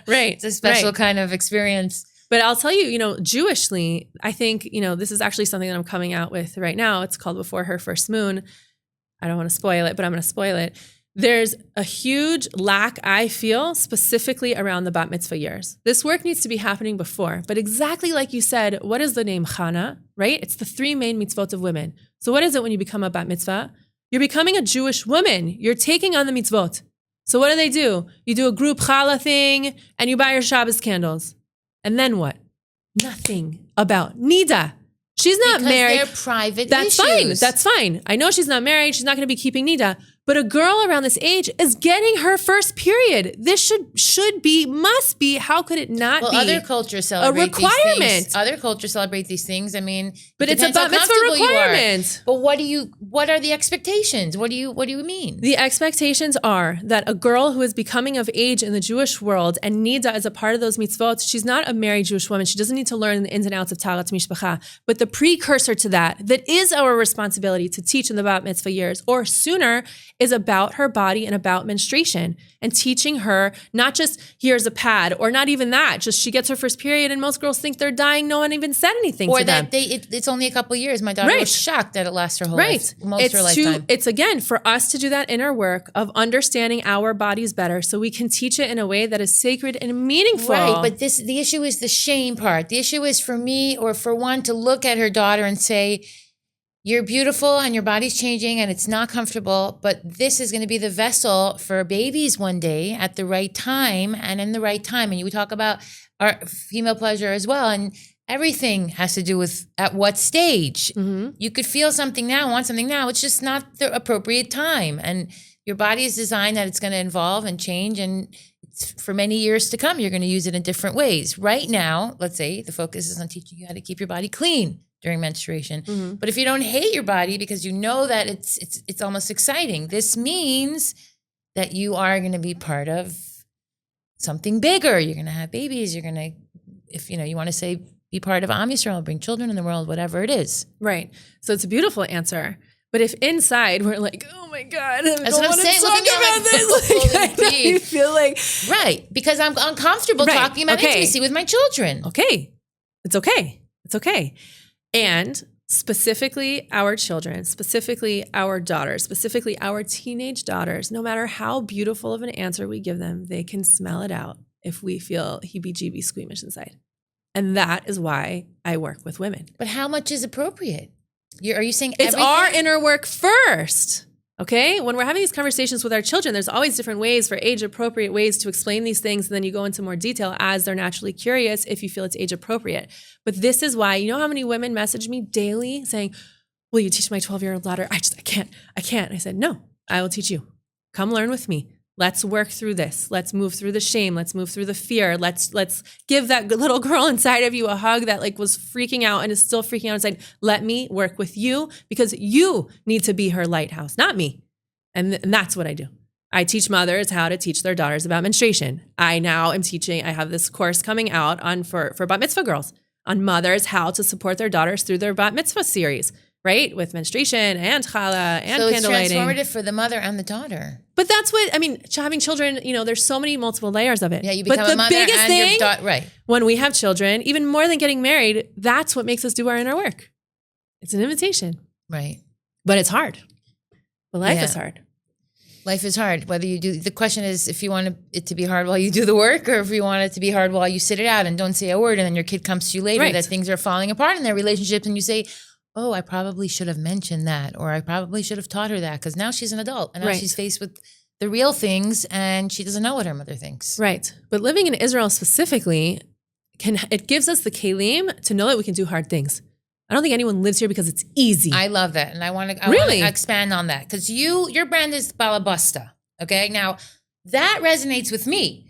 B: Right.
A: It's a special kind of experience.
B: But I'll tell you, Jewishly, I think, this is actually something that I'm coming out with right now. It's called Before Her First Moon. I don't want to spoil it, but I'm going to spoil it. There's a huge lack, I feel, specifically around the bat mitzvah years. This work needs to be happening before. But exactly like you said, what is the name Chana, right? It's the 3 main mitzvot of women. So what is it when you become a bat mitzvah? You're becoming a Jewish woman. You're taking on the mitzvot. So what do? You do a group Kallah thing and you buy your Shabbos candles. And then what? Nothing about Nida. She's not married.
A: They're private
B: issues.
A: Fine.
B: That's fine. I know she's not married. She's not going to be keeping Nida. But a girl around this age is getting her first period. This must be. How could it not be?
A: Other cultures celebrate
B: a requirement.
A: These things. Other cultures celebrate these things. I mean,
B: but it's a bat mitzvah requirement.
A: But what are the expectations? What do you mean?
B: The expectations are that a girl who is becoming of age in the Jewish world and Nida is a part of those mitzvot, she's not a married Jewish woman. She doesn't need to learn the ins and outs of Talat Mishpacha. But the precursor to that is our responsibility to teach in the bat mitzvah years or sooner, is about her body and about menstruation and teaching her not just here's a pad or not even that, just she gets her first period and most girls think they're dying. No one even said anything
A: or
B: to them.
A: Or that it's only a couple of years. My daughter was shocked that it lasts her whole life, most of her lifetime.
B: It's again, for us to do that inner work of understanding our bodies better so we can teach it in a way that is sacred and meaningful.
A: Right, but the issue is the shame part. The issue is for me or for one to look at her daughter and say, you're beautiful and your body's changing and it's not comfortable, but this is going to be the vessel for babies one day at the right time and in the right time. And you talk about our female pleasure as well. And everything has to do with at what stage. Mm-hmm. You could feel something now, want something now. It's just not the appropriate time. And your body is designed that it's going to evolve and change. And for many years to come, you're going to use it in different ways. Right now, let's say the focus is on teaching you how to keep your body clean during menstruation. Mm-hmm. But if you don't hate your body because you know that it's almost exciting, this means that you are going to be part of something bigger. You're going to have babies. You're going to, if you want to say, be part of Am Yisrael, bring children in the world, whatever it is.
B: Right. So it's a beautiful answer. But if inside we're like, oh my God, I
A: that's what I'm saying.
B: Talk about this. Like, I feel like
A: right, because I'm uncomfortable talking about intimacy with my children.
B: Okay, it's okay. It's okay. And specifically our children, specifically our daughters, specifically our teenage daughters, no matter how beautiful of an answer we give them, they can smell it out if we feel heebie-jeebie squeamish inside. And that is why I work with women.
A: But how much is appropriate? Are you saying
B: it's our inner work first? Okay. When we're having these conversations with our children, there's always different ways for age appropriate ways to explain these things. And then you go into more detail as they're naturally curious if you feel it's age appropriate. But this is why, you know how many women message me daily saying, will you teach my 12-year-old daughter? I can't. I said, no, I will teach you. Come learn with me. Let's work through this. Let's move through the shame. Let's move through the fear. Let's give that little girl inside of you a hug that was freaking out and is still freaking out inside. Let me work with you because you need to be her lighthouse, not me. And that's what I do. I teach mothers how to teach their daughters about menstruation. I now am teaching, I have this course coming out for bat mitzvah girls on mothers how to support their daughters through their bat mitzvah series, right? With menstruation and Kallah and candle lighting.
A: So it's transformative for the mother and the daughter.
B: But that's what, having children, there's so many multiple layers of it.
A: Yeah, you become a mother and your daughter, right.
B: When we have children, even more than getting married, that's what makes us do our inner work. It's an invitation.
A: Right.
B: But it's hard. But life is hard.
A: Life is hard. Whether you do, the question is if you want it to be hard while you do the work or if you want it to be hard while you sit it out and don't say a word and then your kid comes to you later that things are falling apart in their relationships and you say, oh, I probably should have mentioned that, or I probably should have taught her that because now she's an adult and now she's faced with the real things and she doesn't know what her mother thinks.
B: Right. But living in Israel specifically, it gives us the kelim to know that we can do hard things. I don't think anyone lives here because it's easy.
A: I love that. And I want to expand on that because your brand is Balabusta. Okay. Now that resonates with me.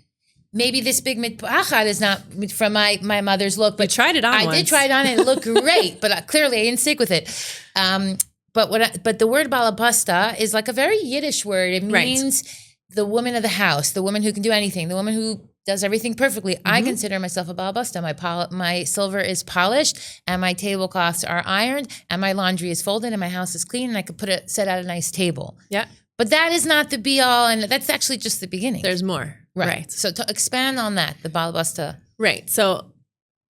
A: Maybe this big mitpachad is not from my mother's look, but
B: you tried it on.
A: I did try it on and it looked great, but clearly I didn't stick with it. But the word Balabusta is like a very Yiddish word. It means the woman of the house, the woman who can do anything, the woman who does everything perfectly. Mm-hmm. I consider myself a Balabusta. My silver is polished and my tablecloths are ironed and my laundry is folded and my house is clean and I could set out a nice table.
B: Yeah.
A: But that is not the be all and that's actually just the beginning.
B: There's more. Right.
A: So to expand on that, the Balabusta.
B: Right. So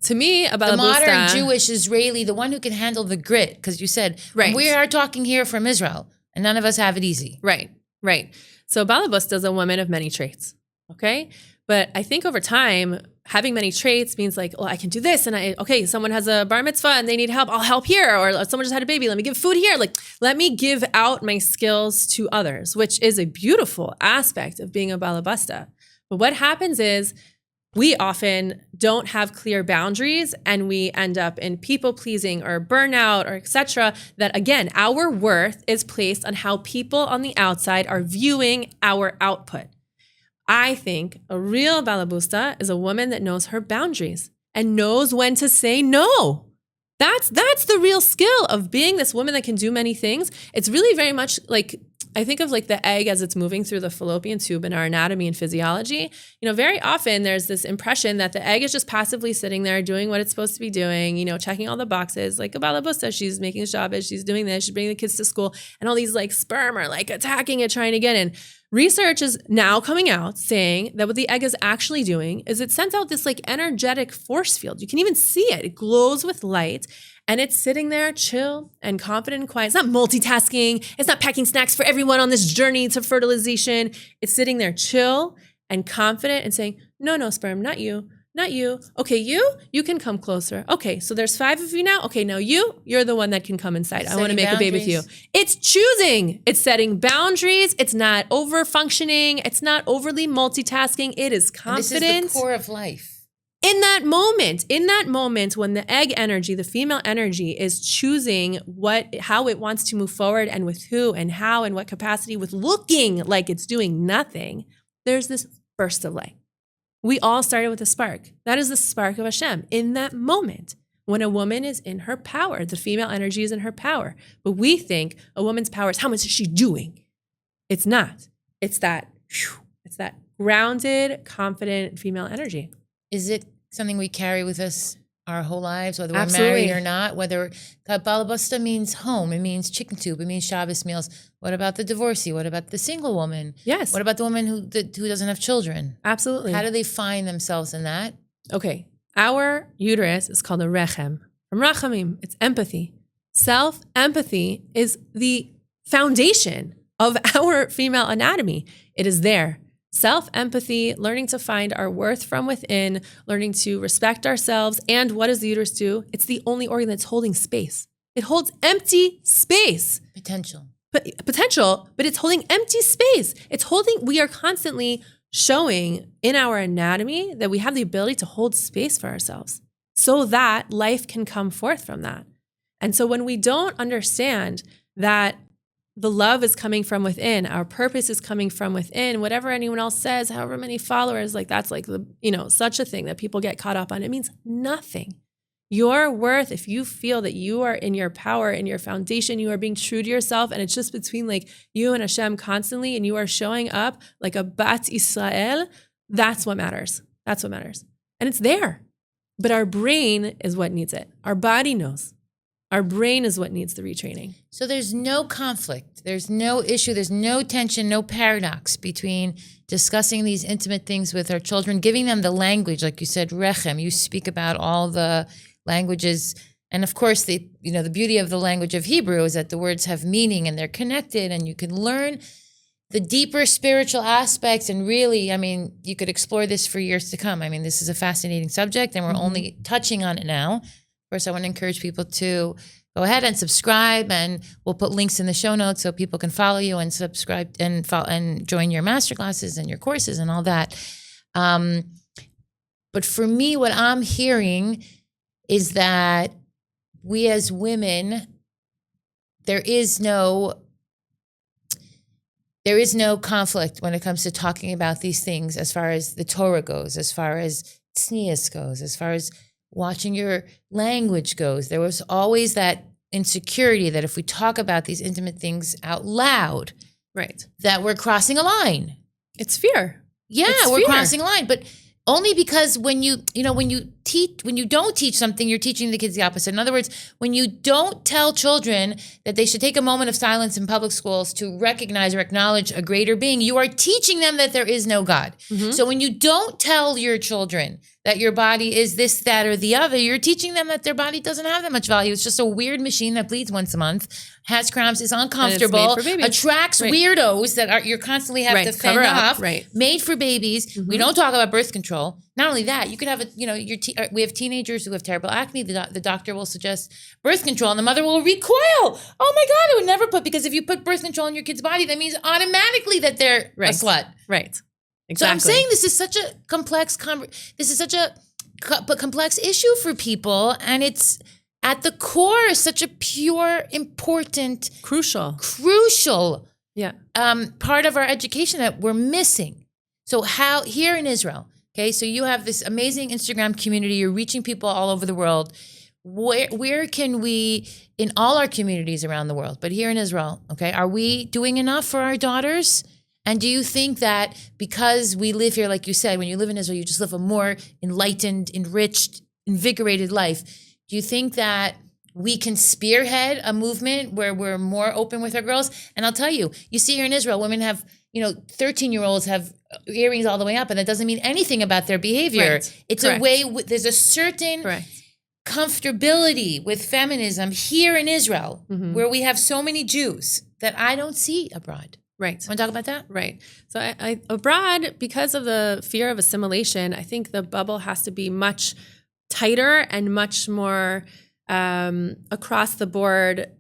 B: to me, a Balabusta,
A: the modern Jewish Israeli, the one who can handle the grit, because you said, we are talking here from Israel and none of us have it easy.
B: Right. So Balabusta is a woman of many traits. Okay. But I think over time, having many traits means I can do this. And someone has a bar mitzvah and they need help. I'll help here. Or someone just had a baby. Let me give food here. Let me give out my skills to others, which is a beautiful aspect of being a Balabusta. But what happens is we often don't have clear boundaries and we end up in people pleasing or burnout or etc. That again, our worth is placed on how people on the outside are viewing our output. I think a real Balabusta is a woman that knows her boundaries and knows when to say no. That's the real skill of being this woman that can do many things. It's really very much like I think of like the egg as it's moving through the fallopian tube in our anatomy and physiology. Very often there's this impression that the egg is just passively sitting there doing what it's supposed to be doing, checking all the boxes. Like a Balabusta, she's making Shabbos, she's doing this, she's bringing the kids to school, and all these like sperm are like attacking it, trying to get in. Research is now coming out saying that what the egg is actually doing is it sends out this like energetic force field. You can even see it. It glows with light. And it's sitting there chill and confident and quiet. It's not multitasking. It's not packing snacks for everyone on this journey to fertilization. It's sitting there chill and confident and saying, no, sperm, not you. Not you. Okay, you can come closer. Okay, so there's 5 of you now. Okay, now you're the one that can come inside. I want to make a baby with you. It's choosing. It's setting boundaries. It's not over functioning. It's not overly multitasking. It is confident.
A: And this is the core of life.
B: In that moment when the egg energy, the female energy is choosing how it wants to move forward and with who and how and what capacity with looking like it's doing nothing, there's this burst of light. We all started with a spark. That is the spark of Hashem. In that moment, when a woman is in her power, the female energy is in her power. But we think a woman's power is how much is she doing? It's not. It's that grounded, confident female energy.
A: Is it something we carry with us our whole lives, whether we're
B: Absolutely.
A: married or not? Whether Balabusta means home, it means chicken soup, it means Shabbos meals. What about the divorcee? What about the single woman?
B: Yes.
A: What about the woman who doesn't have children?
B: Absolutely.
A: How do they find themselves in that?
B: Okay. Our uterus is called a rechem. From rachamim, it's empathy. Self-empathy is the foundation of our female anatomy. It is there. Self-empathy, learning to find our worth from within, learning to respect ourselves. And what does the uterus do? It's the only organ that's holding space. It holds empty space.
A: Potential,
B: but it's holding empty space. We are constantly showing in our anatomy that we have the ability to hold space for ourselves so that life can come forth from that. And so when we don't understand that the love is coming from within, our purpose is coming from within, whatever anyone else says, however many followers, like that's like such a thing that people get caught up on. It means nothing. Your worth, if you feel that you are in your power, in your foundation, you are being true to yourself, and it's just between like you and Hashem constantly, and you are showing up like a Bat Israel, that's what matters. That's what matters. And it's there. But our brain is what needs it. Our body knows. Our brain is what needs the retraining.
A: So there's no conflict, there's no issue, there's no tension, no paradox between discussing these intimate things with our children, giving them the language, like you said, rechem. You speak about all the languages, and of course, the beauty of the language of Hebrew is that the words have meaning and they're connected, and you can learn the deeper spiritual aspects. And really, you could explore this for years to come. This is a fascinating subject, and we're only touching on it now. Of course, I want to encourage people to go ahead and subscribe, and we'll put links in the show notes so people can follow you and subscribe and join your masterclasses and your courses and all that. But for me, what I'm hearing is that we as women, there is no conflict when it comes to talking about these things, as far as the Torah goes, as far as tznius goes, as far as watching your language goes. There was always that insecurity that if we talk about these intimate things out loud,
B: right,
A: that we're crossing a line.
B: It's fear.
A: Yeah, we're crossing a line. But only because when you don't teach something, you're teaching the kids the opposite. In other words, when you don't tell children that they should take a moment of silence in public schools to recognize or acknowledge a greater being, you are teaching them that there is no God. Mm-hmm. So when you don't tell your children that your body is this, that, or the other, you're teaching them that their body doesn't have that much value. It's just a weird machine that bleeds once a month, has cramps, is uncomfortable, attracts weirdos that you're constantly have to fend off, made for babies. Mm-hmm. We don't talk about birth control. Not only that, you could have we have teenagers who have terrible acne. The doctor will suggest birth control, and the mother will recoil. Oh my God, I would never because if you put birth control in your kid's body, that means automatically that they're a slut.
B: Right. Exactly.
A: So I'm saying this is such a complex complex issue for people, and it's at the core such a pure, important,
B: crucial
A: part of our education that we're missing. So how here in Israel, okay, so you have this amazing Instagram community, you're reaching people all over the world. where can we, in all our communities around the world, but here in Israel, okay, are we doing enough for our daughters? And do you think that because we live here, like you said, when you live in Israel, you just live a more enlightened, enriched, invigorated life? Do you think that we can spearhead a movement where we're more open with our girls? And I'll tell you, you see here in Israel, women have, 13-year-olds have earrings all the way up, and that doesn't mean anything about their behavior.
B: Right.
A: It's
B: Correct.
A: a way, there's a certain comfortability with feminism here in Israel, where we have so many Jews that I don't see abroad.
B: Right.
A: Want to talk about that?
B: Right. So I abroad, because of the fear of assimilation, I think the bubble has to be much tighter and much more across the board.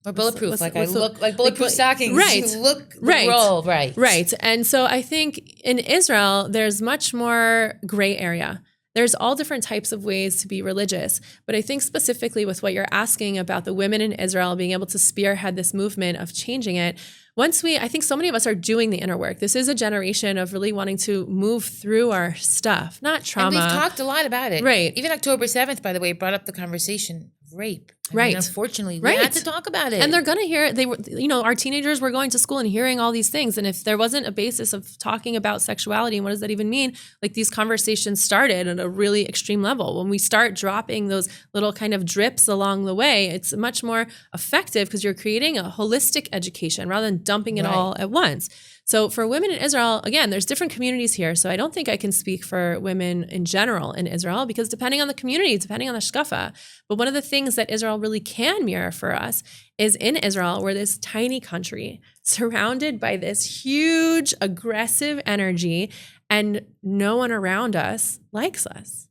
A: Or bulletproof, like bulletproof stockings.
B: Right.
A: You look the role, right.
B: Right. And so I think in Israel, there's much more gray area. There's all different types of ways to be religious. But I think specifically with what you're asking about the women in Israel being able to spearhead this movement of changing it, I think so many of us are doing the inner work. This is a generation of really wanting to move through our stuff, not trauma.
A: And we've talked a lot about it.
B: Right.
A: Even October 7th, by the way, brought up the conversation of rape.
B: Right.
A: Unfortunately, we had to talk about it.
B: And they're going to hear it. Our teenagers were going to school and hearing all these things. And if there wasn't a basis of talking about sexuality and what does that even mean, like these conversations started at a really extreme level. When we start dropping those little kind of drips along the way, it's much more effective because you're creating a holistic education rather than dumping it all at once. So for women in Israel, again, there's different communities here. So I don't think I can speak for women in general in Israel because depending on the community, depending on the shkafa. But one of the things that Israel really can mirror for us is in Israel, we're this tiny country surrounded by this huge aggressive energy and no one around us likes us.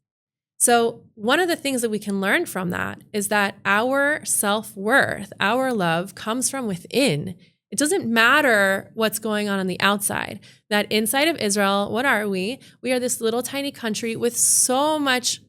B: So one of the things that we can learn from that is that our self-worth, our love comes from within. It doesn't matter what's going on the outside. That inside of Israel, what are we? We are this little tiny country with so much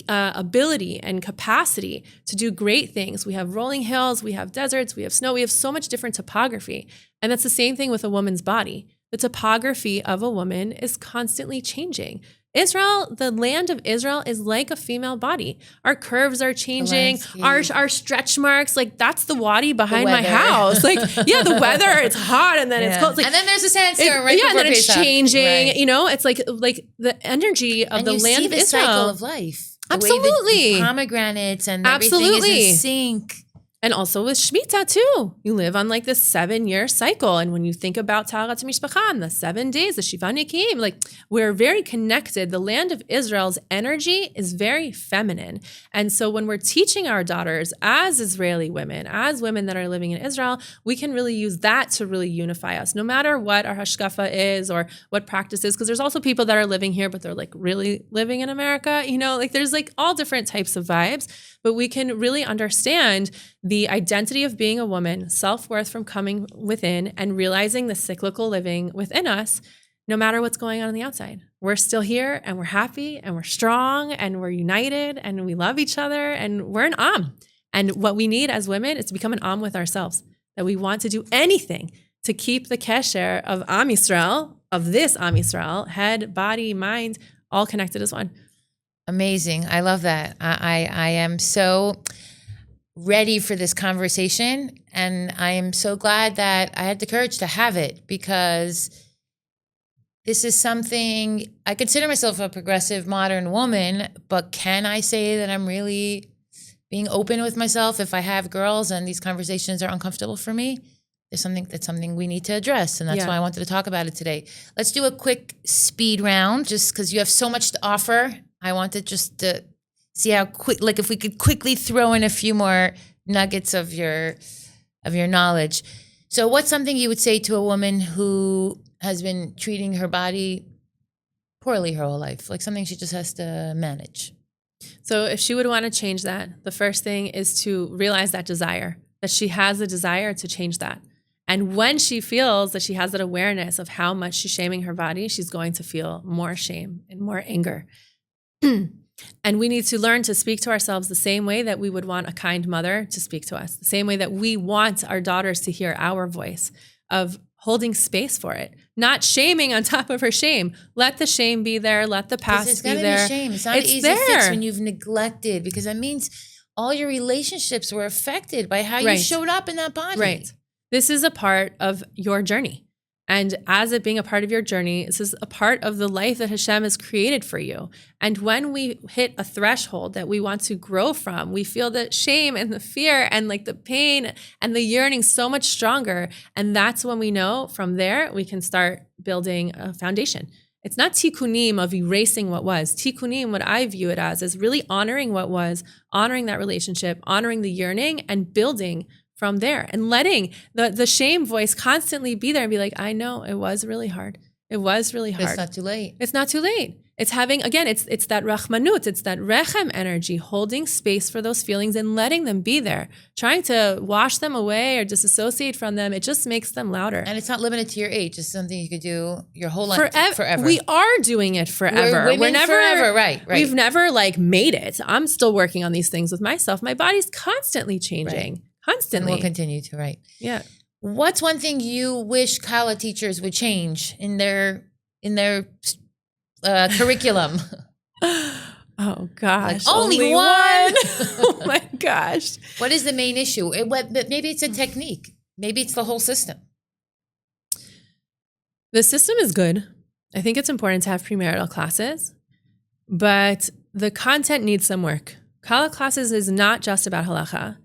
B: ability and capacity to do great things. We have rolling hills, we have deserts, we have snow, we have so much different topography. And that's the same thing with a woman's body. The topography of a woman is constantly changing. Israel, the land of Israel is like a female body. Our curves are changing, our stretch marks, like that's the wadi behind my house. Like, the weather, it's hot and then it's cold. Like,
A: and then there's a sandstorm right before
B: and then it's
A: Pesach.
B: changing,
A: Right.
B: it's like the energy of
A: and
B: the
A: you
B: land
A: see
B: of
A: the
B: Israel.
A: cycle of life.
B: Absolutely.
A: The pomegranates and everything is in sync.
B: And also with Shemitah too. You live on like this 7-year cycle. And when you think about Taharat Mishpacha and the 7 days, the Shiva Nekim, like we're very connected. The land of Israel's energy is very feminine. And so when we're teaching our daughters as Israeli women, as women that are living in Israel, we can really use that to really unify us, no matter what our hashkafa is or what practice is. Because there's also people that are living here, but they're like really living in America. Like there's like all different types of vibes. But we can really understand the identity of being a woman, self-worth from coming within, and realizing the cyclical living within us, no matter what's going on the outside. We're still here, and we're happy, and we're strong, and we're united, and we love each other, and we're an Am. And what we need as women is to become an Am with ourselves, that we want to do anything to keep the kesher of Am Yisrael, of this Am Yisrael, head, body, mind, all connected as one.
A: Amazing. I love that. I am so ready for this conversation. And I am so glad that I had the courage to have it because this is something I consider myself a progressive modern woman, but can I say that I'm really being open with myself if I have girls and these conversations are uncomfortable for me? There's something we need to address. And that's why I wanted to talk about it today. Let's do a quick speed round just because you have so much to offer. I wanted just to see how quick, like if we could quickly throw in a few more nuggets of your knowledge. So what's something you would say to a woman who has been treating her body poorly her whole life? Like something she just has to manage.
B: So if she would want to change that, the first thing is to realize that desire, that she has a desire to change that. And when she feels that she has that awareness of how much she's shaming her body, she's going to feel more shame and more anger. And we need to learn to speak to ourselves the same way that we would want a kind mother to speak to us, the same way that we want our daughters to hear our voice, of holding space for it, not shaming on top of her shame. Let the shame be there. Let the past be there.
A: It's gotta be shame. It's not an easy fix when you've neglected, because that means all your relationships were affected by how you showed up in that body.
B: Right. This is a part of your journey. And as it being a part of your journey, this is a part of the life that Hashem has created for you. And when we hit a threshold that we want to grow from, we feel the shame and the fear and like the pain and the yearning so much stronger. And that's when we know from there, we can start building a foundation. It's not tikkunim of erasing what was. Tikkunim, what I view it as, is really honoring what was, honoring that relationship, honoring the yearning, and building from there, and letting the shame voice constantly be there and be like, I know it was really hard. It was really hard.
A: It's not too late.
B: It's not too late. It's having, again, it's that rachmanut, it's that rechem energy, holding space for those feelings and letting them be there. Trying to wash them away or disassociate from them, it just makes them louder.
A: And it's not limited to your age. It's something you could do your whole life, forever.
B: We are doing it forever.
A: We're never forever, right.
B: We've never like made it. I'm still working on these things with myself. My body's constantly changing.
A: Right.
B: Constantly.
A: And we'll continue to, right.
B: Yeah.
A: What's one thing you wish Kallah teachers would change in their curriculum?
B: Oh gosh.
A: Like, only one.
B: Oh my gosh.
A: What is the main issue? Maybe it's a technique. Maybe it's the whole system.
B: The system is good. I think it's important to have premarital classes, but the content needs some work. Kallah classes is not just about halacha.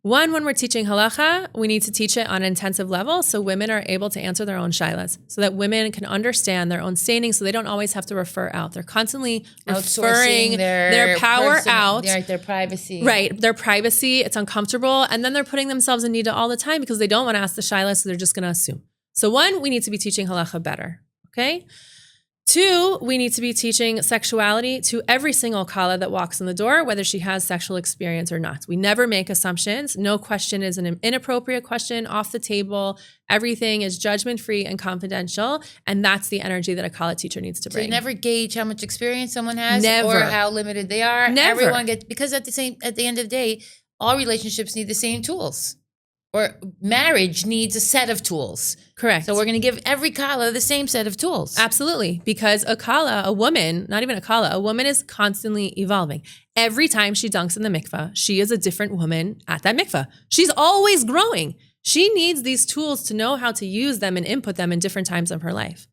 B: One, when we're teaching halacha, we need to teach it on an intensive level so women are able to answer their own shailas, so that women can understand their own standing so they don't always have to refer out. They're constantly referring their power out.
A: Their privacy.
B: Right, their privacy. It's uncomfortable. And then they're putting themselves in nida all the time because they don't want to ask the shailas, so they're just going to assume. So one, we need to be teaching halacha better, okay? Two, we need to be teaching sexuality to every single Kallah that walks in the door, whether she has sexual experience or not. We never make assumptions. No question is an inappropriate question, off the table. Everything is judgment-free and confidential, and that's the energy that a Kallah teacher needs to bring.
A: So you never gauge how much experience someone has
B: Never.
A: Or how limited they are.
B: Never.
A: Everyone gets, because at the end of the day, all relationships need the same tools. Or marriage needs a set of tools.
B: Correct.
A: So we're going to give every Kallah the same set of tools.
B: Absolutely. Because a Kallah, a woman, not even a Kallah, a woman is constantly evolving. Every time she dunks in the mikveh, she is a different woman at that mikveh. She's always growing. She needs these tools to know how to use them and input them in different times of her life.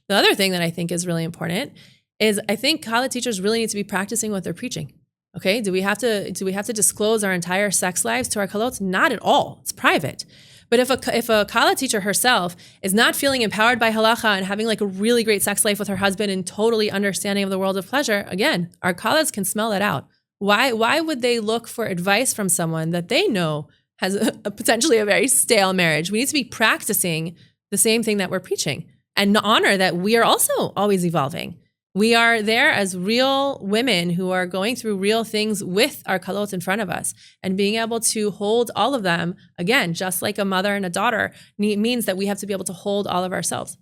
B: The other thing that I think is really important is I think Kallah teachers really need to be practicing what they're preaching. Okay, do we have to disclose our entire sex lives to our Kallot? Not at all. It's private. But if a Kallah teacher herself is not feeling empowered by halacha and having like a really great sex life with her husband and totally understanding of the world of pleasure, again, our Kallahs can smell that out. Why would they look for advice from someone that they know has potentially a very stale marriage? We need to be practicing the same thing that we're preaching and honor that we are also always evolving. We are there as real women who are going through real things with our Kallot in front of us, and being able to hold all of them, again, just like a mother and a daughter, means that we have to be able to hold all of ourselves.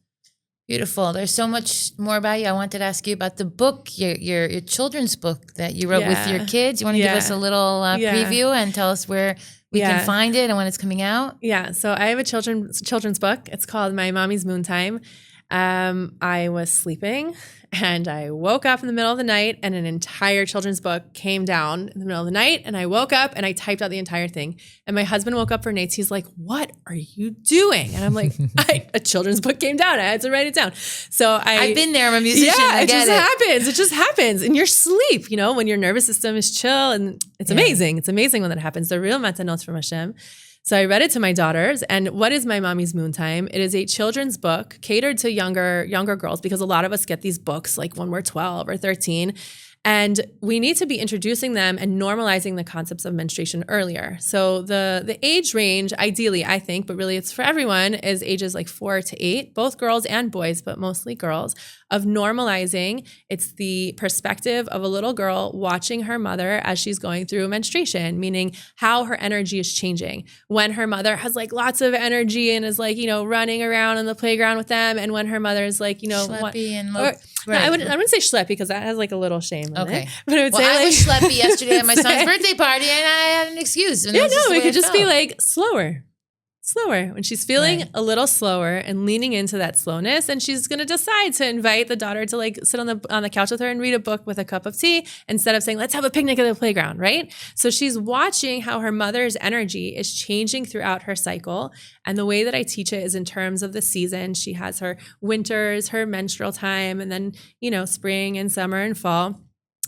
A: Beautiful. There's so much more about you. I wanted to ask you about the book, your children's book that you wrote with your kids. You want to give us a little preview and tell us where we can find it and when it's coming out?
B: Yeah. So I have a children's book. It's called My Mommy's Moontime. I was sleeping and I woke up in the middle of the night and an entire children's book came down in the middle of the night, and I woke up and I typed out the entire thing. And my husband woke up for Nates. He's like, "What are you doing?" And I'm like, a children's book came down. I had to write it down. So I've
A: been there. I'm a musician.
B: Yeah, it happens. It just happens in your sleep, when your nervous system is chill, and it's amazing. It's amazing when that happens. The real matanot from Hashem. So I read it to my daughters. And what is My Mommy's Moontime? It is a children's book catered to younger girls, because a lot of us get these books like when we're 12 or 13. And we need to be introducing them and normalizing the concepts of menstruation earlier. So the age range, ideally, I think, but really it's for everyone, is ages like 4 to 8, both girls and boys, but mostly girls, of normalizing. It's the perspective of a little girl watching her mother as she's going through menstruation, meaning how her energy is changing. When her mother has like lots of energy and is like, running around on the playground with them, and when her mother is like,
A: schleppy and
B: right. I wouldn't say schleppy, because that has like a little shame in
A: okay.
B: it. But I would say
A: I was schleppy yesterday at my son's birthday party, and I had an excuse. And
B: it could just be like slower. slower. When she's feeling
A: Right.
B: a little slower and leaning into that slowness, and she's going to decide to invite the daughter to like sit on the couch with her and read a book with a cup of tea instead of saying, let's have a picnic at the playground, right? So she's watching how her mother's energy is changing throughout her cycle. And the way that I teach it is in terms of the season. She has her winters, her menstrual time, and then, spring and summer and fall.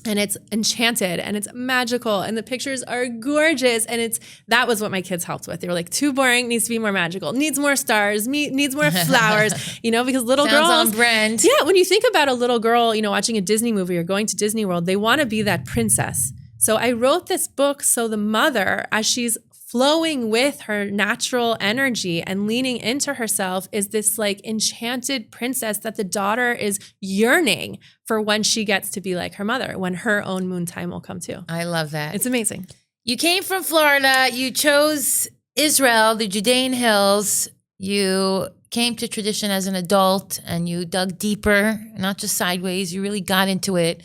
B: And it's enchanted and it's magical and the pictures are gorgeous. And that was what my kids helped with. They were like, too boring, needs to be more magical, needs more stars, needs more flowers, because little
A: Sounds
B: girls.
A: on brand.
B: Yeah, when you think about a little girl, watching a Disney movie or going to Disney World, they want to be that princess. So I wrote this book so the mother, as she's flowing with her natural energy and leaning into herself, is this like enchanted princess that the daughter is yearning for when she gets to be like her mother, when her own moon time will come too.
A: I love that.
B: It's amazing.
A: You came from Florida. You chose Israel, the Judean hills. You came to tradition as an adult and you dug deeper, not just sideways. You really got into it.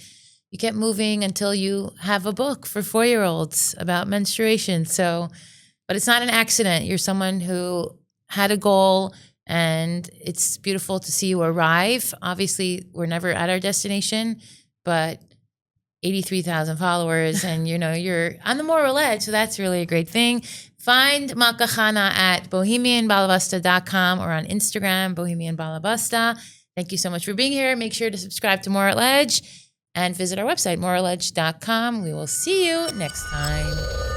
A: You kept moving until you have a book for 4-year-olds about menstruation. But it's not an accident. You're someone who had a goal, and it's beautiful to see you arrive. Obviously, we're never at our destination, but 83,000 followers, and you're on the moral edge, so that's really a great thing. Find Malka Chana at bohemianbalabusta.com or on Instagram, Bohemian Balabusta. Thank you so much for being here. Make sure to subscribe to Moral Edge and visit our website, moraledge.com. We will see you next time.